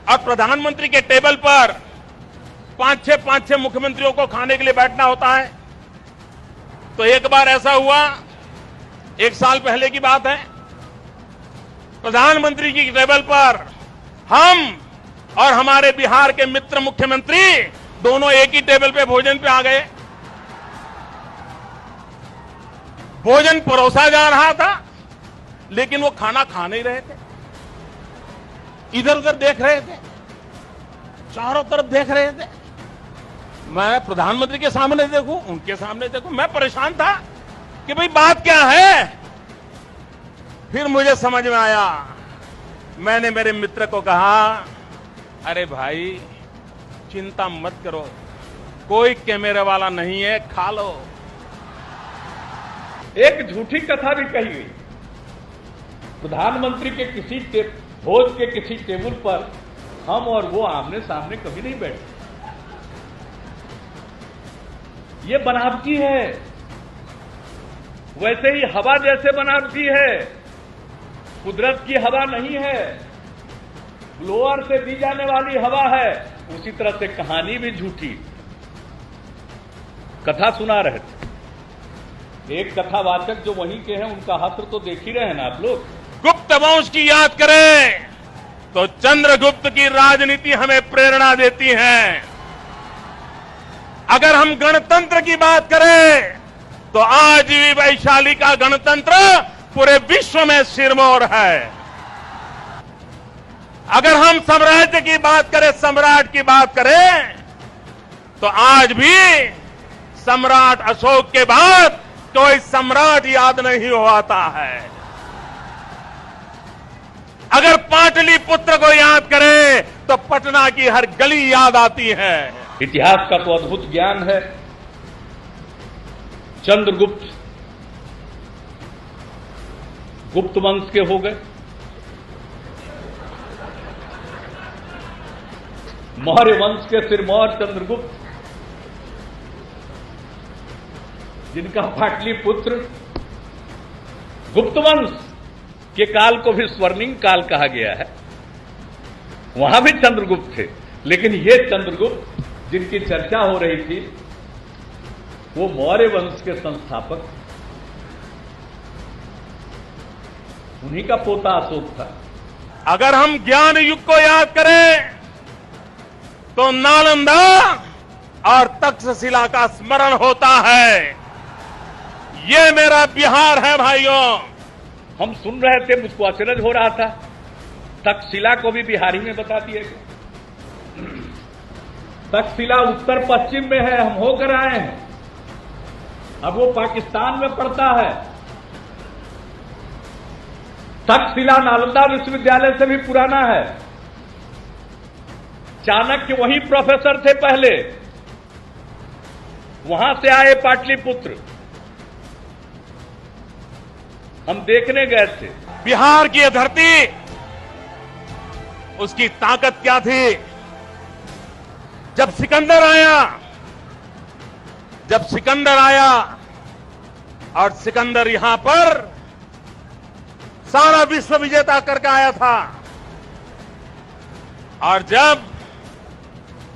और प्रधानमंत्री के टेबल पर पांच छह मुख्यमंत्रियों को खाने के लिए बैठना होता है। तो एक बार ऐसा हुआ, 1 साल पहले की बात है, प्रधानमंत्री की टेबल पर हम और हमारे बिहार के मित्र मुख्यमंत्री दोनों एक ही टेबल पे भोजन पे आ गए। भोजन परोसा जा रहा था, लेकिन वो खाना खा नहीं रहे थे, इधर उधर देख रहे थे, चारों तरफ देख रहे थे। मैं प्रधानमंत्री के सामने देखूं, उनके सामने देखूं, मैं परेशान था कि भाई बात क्या है। फिर मुझे समझ में आया। मैंने मेरे मित्र को कहा, अरे भाई चिंता मत करो, कोई कैमरे वाला नहीं है, खा लो। एक झूठी कथा भी कही गई। प्रधानमंत्री के किसी भोज के किसी टेबल पर हम और वो आमने सामने कभी नहीं बैठे। ये बनावटी है, वैसे ही हवा जैसे बनावटी है, कुदरत की हवा नहीं है, ब्लोअर से दी जाने वाली हवा है। उसी तरह से कहानी भी झूठी। कथा सुना रहे थे, एक कथावाचक जो वहीं के हैं उनका हस्त्र तो देख ही रहे हैं ना आप लोग। गुप्त वंश की याद करें तो चंद्रगुप्त की राजनीति हमें प्रेरणा देती है। अगर हम गणतंत्र की बात करें तो आज भी वैशाली का गणतंत्र पूरे विश्व में सिरमौर है। अगर हम साम्राज्य की बात करें, सम्राट की बात करें, तो आज भी सम्राट अशोक के बाद कोई सम्राट याद नहीं हो आता है। अगर पाटलिपुत्र को याद करें तो पटना की हर गली याद आती है। इतिहास का तो अद्भुत ज्ञान है। चंद्रगुप्त गुप्त वंश के हो गए, मौर्य वंश के सिरमौर चंद्रगुप्त, जिनका पाटलिपुत्र गुप्त वंश के काल को भी स्वर्णिम काल कहा गया है, वहां भी चंद्रगुप्त थे। लेकिन ये चंद्रगुप्त जिनकी चर्चा हो रही थी वो मौर्य वंश के संस्थापक, उन्हीं का पोता अशोक था। अगर हम ज्ञान युग को याद करें तो नालंदा और तक्षशिला का स्मरण होता है। ये मेरा बिहार है भाइयों। हम सुन रहे थे, मुझको आश्चर्य हो रहा था, तक्षशिला को भी बिहारी में बता दिया गया। तक्षशिला उत्तर पश्चिम में है, हम होकर आए हैं, अब वो पाकिस्तान में पड़ता है। तक्षशिला नालंदा विश्वविद्यालय से भी पुराना है। चाणक्य वही प्रोफेसर थे पहले, वहां से आए पाटलिपुत्र। हम देखने गए थे। बिहार की यह धरती, उसकी ताकत क्या थी। जब सिकंदर आया और सिकंदर यहां पर सारा विश्व विजेता करके आया था, और जब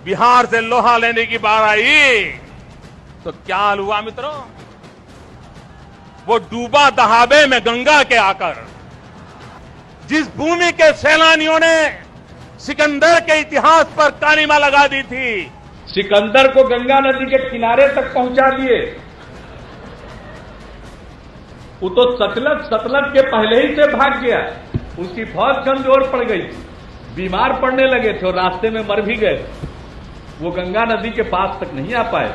बिहार से लोहा लेने की बार आई तो क्या हाल हुआ मित्रों। वो डूबा दहाबे में गंगा के आकर। जिस भूमि के सैलानियों ने सिकंदर के इतिहास पर कालिमा लगा दी थी, सिकंदर को गंगा नदी के किनारे तक पहुंचा दिए। वो तो सतलज के पहले ही से भाग गया, उसकी फौज कमजोर पड़ गई, बीमार पड़ने लगे थे और रास्ते में मर भी गए। वो गंगा नदी के पास तक नहीं आ पाए।